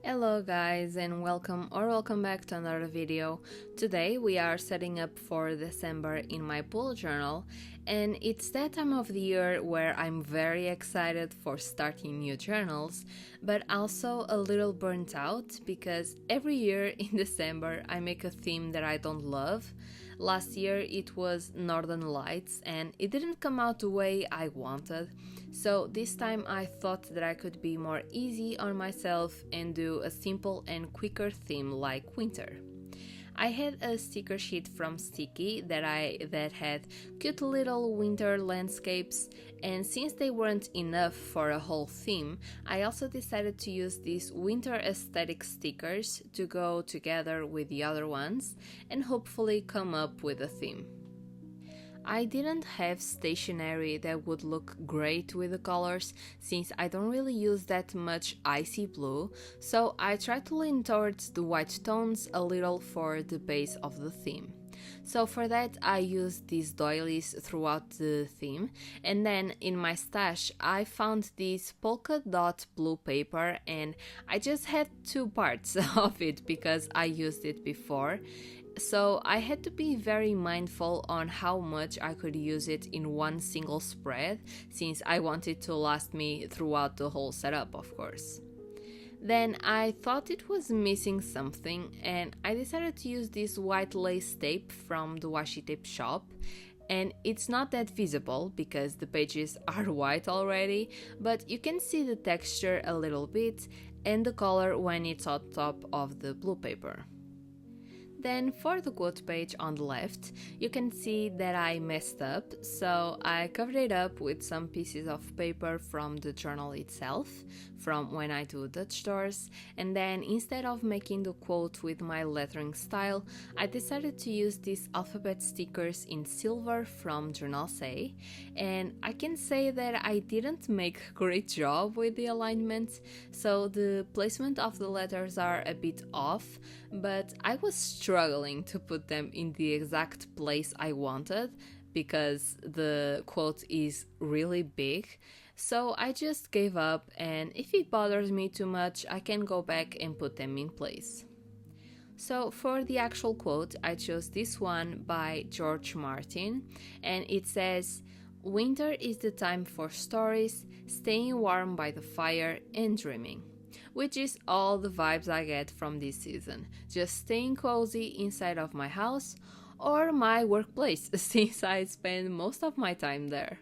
Hello guys and welcome back to another video. Today we are setting up for December in my bullet journal, and it's that time of the year where I'm very excited for starting new journals, but also a little burnt out because every year in December I make a theme that I don't love. Last year it was Northern Lights and it didn't come out the way I wanted, so this time I thought that I could be more easy on myself and do a simple and quicker theme like winter. I had a sticker sheet from Sticky that had cute little winter landscapes, and since they weren't enough for a whole theme, I also decided to use these winter aesthetic stickers to go together with the other ones and hopefully come up with a theme. I didn't have stationery that would look great with the colors since I don't really use that much icy blue, so I tried to lean towards the white tones a little for the base of the theme. So for that I used these doilies throughout the theme, and then in my stash I found this polka dot blue paper, and I just had two parts of it because I used it before. So I had to be very mindful on how much I could use it in one single spread, since I wanted to last me throughout the whole setup, of course. Then I thought it was missing something, and I decided to use this white lace tape from the washi tape shop. And it's not that visible because the pages are white already, but you can see the texture a little bit and the color when it's on top of the blue paper. Then for the quote page on the left, you can see that I messed up, so I covered it up with some pieces of paper from the journal itself, from when I do Dutch doors, and then instead of making the quote with my lettering style, I decided to use these alphabet stickers in silver from Journal Say, and I can say that I didn't make a great job with the alignment, so the placement of the letters are a bit off, but I was struggling to put them in the exact place I wanted because the quote is really big, so I just gave up, and if it bothers me too much I can go back and put them in place. So for the actual quote I chose this one by George Martin, and it says, "Winter is the time for stories, staying warm by the fire and dreaming." Which is all the vibes I get from this season, just staying cozy inside of my house or my workplace since I spend most of my time there.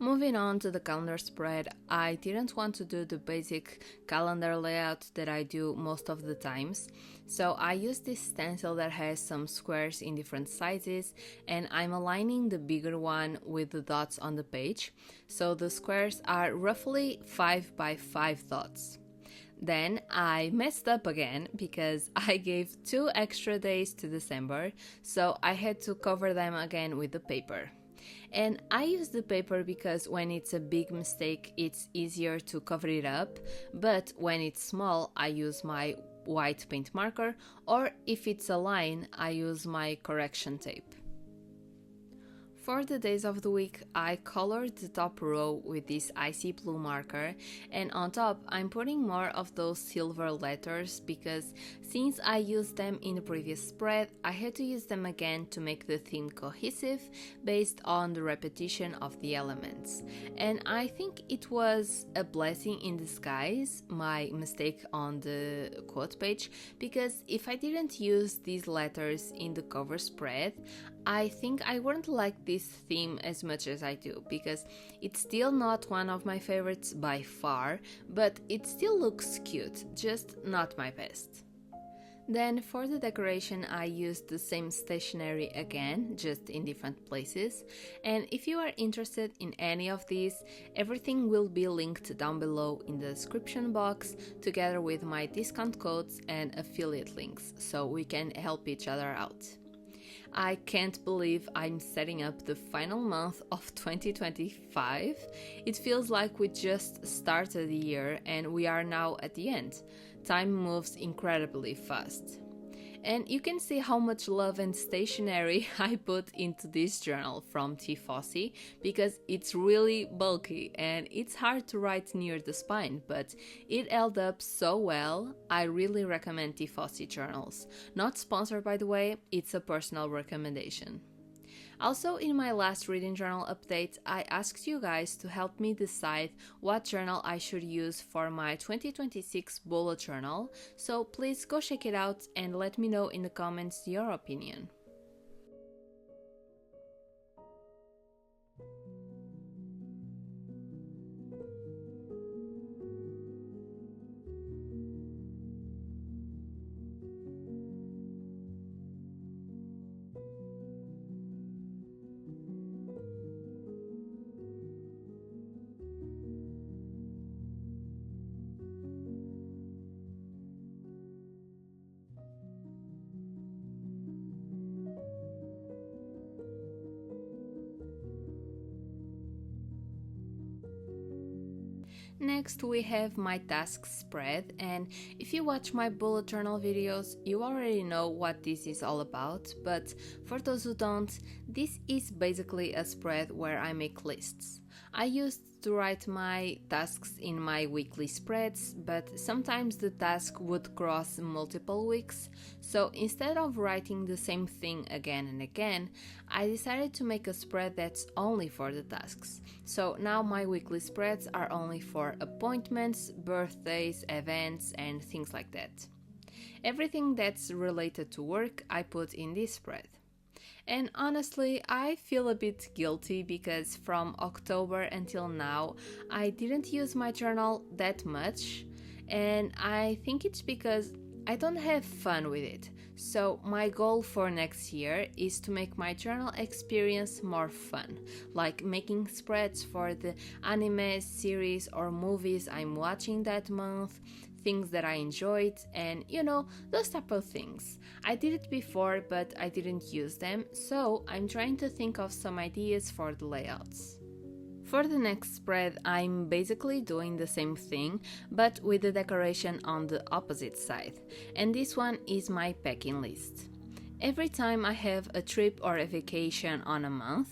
Moving on to the calendar spread, I didn't want to do the basic calendar layout that I do most of the times, so I used this stencil that has some squares in different sizes, and I'm aligning the bigger one with the dots on the page, so the squares are roughly 5 by 5 dots. Then I messed up again because I gave 2 extra days to December, so I had to cover them again with the paper. And I use the paper because when it's a big mistake it's easier to cover it up, but when it's small I use my white paint marker, or if it's a line I use my correction tape. For the days of the week, I colored the top row with this icy blue marker, and on top I'm putting more of those silver letters because since I used them in the previous spread, I had to use them again to make the theme cohesive based on the repetition of the elements. And I think it was a blessing in disguise, my mistake on the quote page, because if I didn't use these letters in the cover spread, I think I wouldn't like this theme as much as I do, because it's still not one of my favorites by far, but it still looks cute, just not my best. Then for the decoration I used the same stationery again, just in different places, and if you are interested in any of these, everything will be linked down below in the description box, together with my discount codes and affiliate links, so we can help each other out. I can't believe I'm setting up the final month of 2025. It feels like we just started the year and we are now at the end. Time moves incredibly fast. And you can see how much love and stationery I put into this journal from Tifosi because it's really bulky and it's hard to write near the spine, but it held up so well. I really recommend Tifosi journals. Not sponsored, by the way, it's a personal recommendation. Also, in my last reading journal update, I asked you guys to help me decide what journal I should use for my 2026 bullet journal, so please go check it out and let me know in the comments your opinion. Next we have my task spread, and if you watch my bullet journal videos you already know what this is all about, but for those who don't, this is basically a spread where I make lists. I used to write my tasks in my weekly spreads, but sometimes the task would cross multiple weeks, so instead of writing the same thing again and again, I decided to make a spread that's only for the tasks. So now my weekly spreads are only for appointments, birthdays, events, and things like that. Everything that's related to work I put in this spread. And honestly, I feel a bit guilty because from October until now, I didn't use my journal that much, and I think it's because I don't have fun with it. So my goal for next year is to make my journal experience more fun, like making spreads for the anime, series or movies I'm watching that month, things that I enjoyed, and those type of things. I did it before, but I didn't use them, so I'm trying to think of some ideas for the layouts. For the next spread, I'm basically doing the same thing, but with the decoration on the opposite side, and this one is my packing list. Every time I have a trip or a vacation on a month,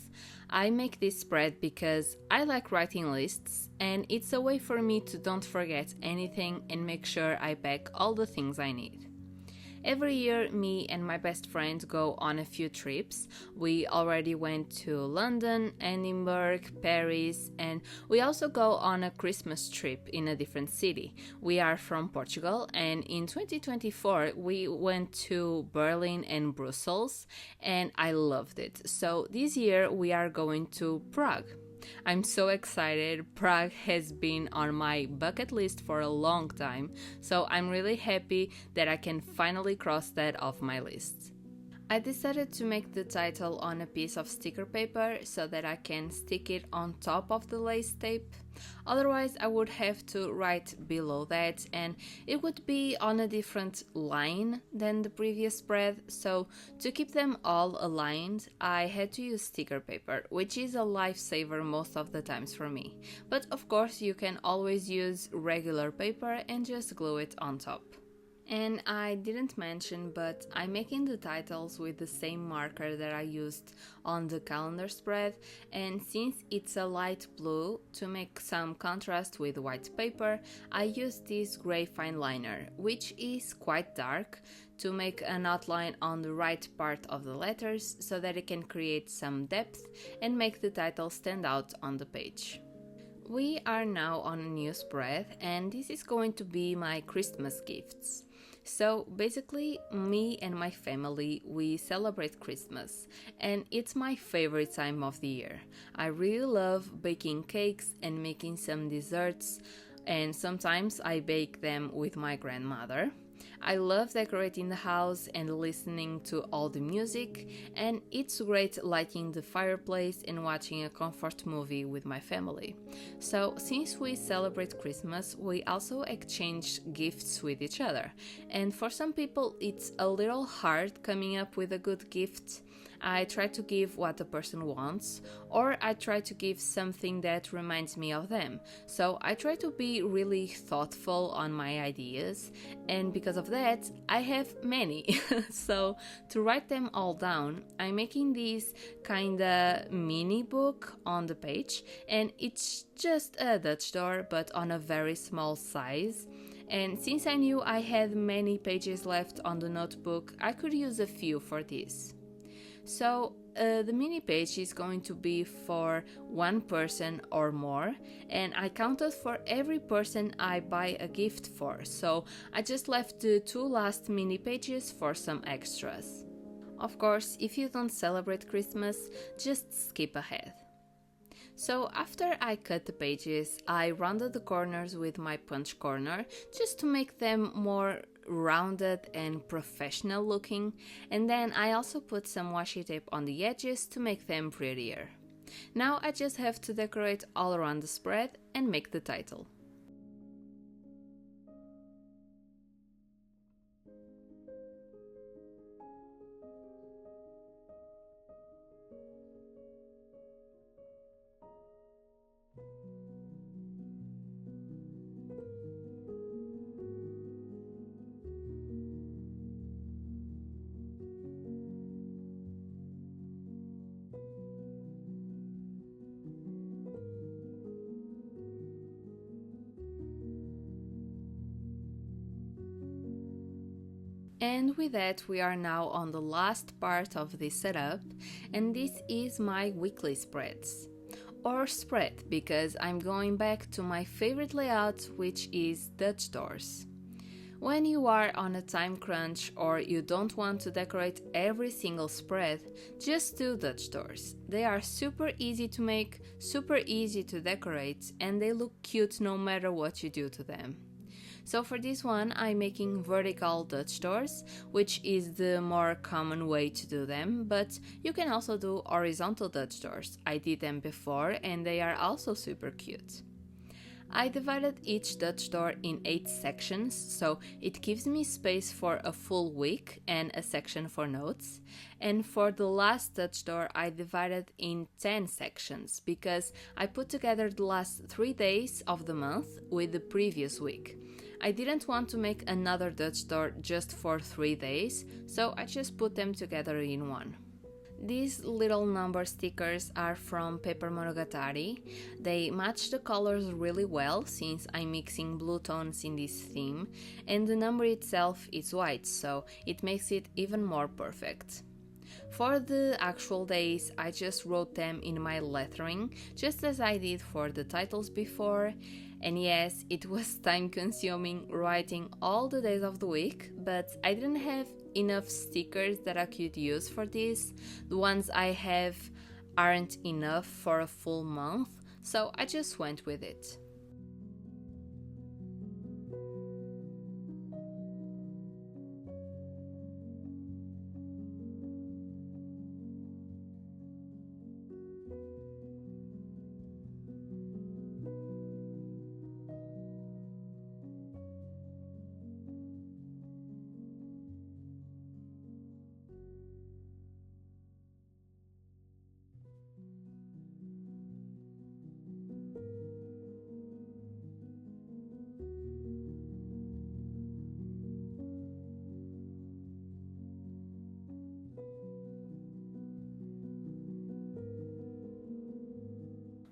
I make this spread because I like writing lists and it's a way for me to don't forget anything and make sure I pack all the things I need. Every year, me and my best friend go on a few trips. We already went to London, Edinburgh, Paris, and we also go on a Christmas trip in a different city. We are from Portugal, and in 2024 we went to Berlin and Brussels, and I loved it. So this year we are going to Prague. I'm so excited. Prague has been on my bucket list for a long time, so I'm really happy that I can finally cross that off my list. I decided to make the title on a piece of sticker paper so that I can stick it on top of the lace tape. Otherwise, I would have to write below that and it would be on a different line than the previous spread. So to keep them all aligned, I had to use sticker paper, which is a lifesaver most of the times for me. But of course, you can always use regular paper and just glue it on top. And I didn't mention, but I'm making the titles with the same marker that I used on the calendar spread, and since it's a light blue, to make some contrast with white paper, I used this grey Fineliner, which is quite dark, to make an outline on the right part of the letters so that it can create some depth and make the title stand out on the page. We are now on a new spread, and this is going to be my Christmas gifts. So basically, me and my family, we celebrate Christmas, and it's my favorite time of the year. I really love baking cakes and making some desserts, and sometimes I bake them with my grandmother. I love decorating the house and listening to all the music, and it's great lighting the fireplace and watching a comfort movie with my family. So since we celebrate Christmas, we also exchange gifts with each other, and for some people it's a little hard coming up with a good gift. I try to give what the person wants, or I try to give something that reminds me of them. So I try to be really thoughtful on my ideas, and because of that, I have many. So to write them all down, I'm making this kinda mini book on the page, and it's just a Dutch door but on a very small size. And since I knew I had many pages left on the notebook, I could use a few for this. So the mini page is going to be for one person or more, and I counted for every person I buy a gift for, so I just left the two last mini pages for some extras. Of course, if you don't celebrate Christmas, just skip ahead. So after I cut the pages, I rounded the corners with my punch corner just to make them more rounded and professional looking, and then I also put some washi tape on the edges to make them prettier. Now I just have to decorate all around the spread and make the title. And with that, we are now on the last part of this setup, and this is my weekly spreads. Or spread, because I'm going back to my favorite layout, which is Dutch doors. When you are on a time crunch or you don't want to decorate every single spread, just do Dutch doors. They are super easy to make, super easy to decorate, and they look cute no matter what you do to them. So for this one, I'm making vertical Dutch doors, which is the more common way to do them, but you can also do horizontal Dutch doors. I did them before and they are also super cute. I divided each Dutch door in 8 sections, so it gives me space for a full week and a section for notes. And for the last Dutch door, I divided in 10 sections because I put together the last 3 days of the month with the previous week. I didn't want to make another Dutch door just for 3 days, so I just put them together in one. These little number stickers are from Paper Monogatari. They match the colors really well since I'm mixing blue tones in this theme, and the number itself is white, so it makes it even more perfect. For the actual days, I just wrote them in my lettering, just as I did for the titles before. And yes, it was time consuming writing all the days of the week, but I didn't have enough stickers that I could use for this. The ones I have aren't enough for a full month, so I just went with it.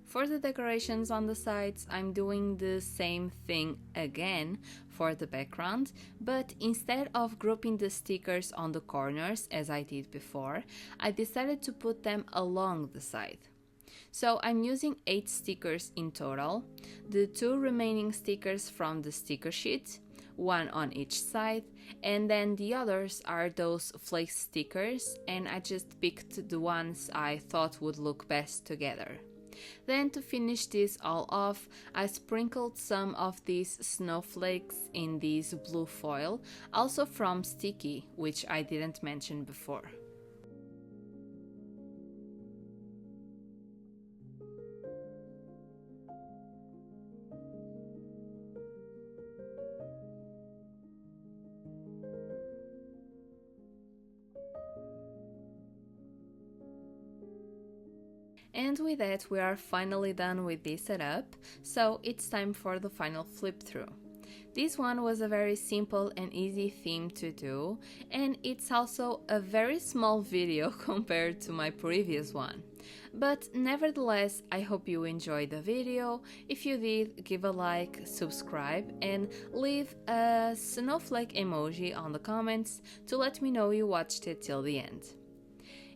For the decorations on the sides, I'm doing the same thing again for the background, but instead of grouping the stickers on the corners as I did before, I decided to put them along the side. So I'm using 8 stickers in total, the 2 remaining stickers from the sticker sheet, one on each side, and then the others are those flake stickers, and I just picked the ones I thought would look best together. Then to finish this all off, I sprinkled some of these snowflakes in this blue foil, also from Sticky, which I didn't mention before. And with that, we are finally done with this setup, so it's time for the final flip through. This one was a very simple and easy theme to do, and it's also a very small video compared to my previous one. But nevertheless, I hope you enjoyed the video. If you did, give a like, subscribe, and leave a snowflake emoji on the comments to let me know you watched it till the end.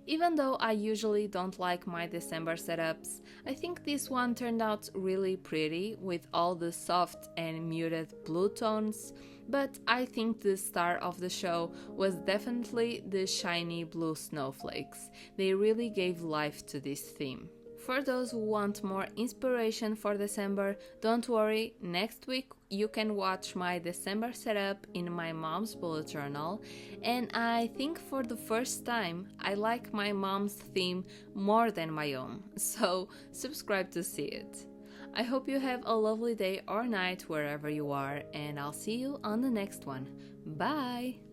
Even though I usually don't like my December setups, I think this one turned out really pretty with all the soft and muted blue tones, but I think the star of the show was definitely the shiny blue snowflakes. They really gave life to this theme. For those who want more inspiration for December, don't worry, next week you can watch my December setup in my mom's bullet journal, and I think for the first time I like my mom's theme more than my own, so subscribe to see it. I hope you have a lovely day or night wherever you are, and I'll see you on the next one. Bye!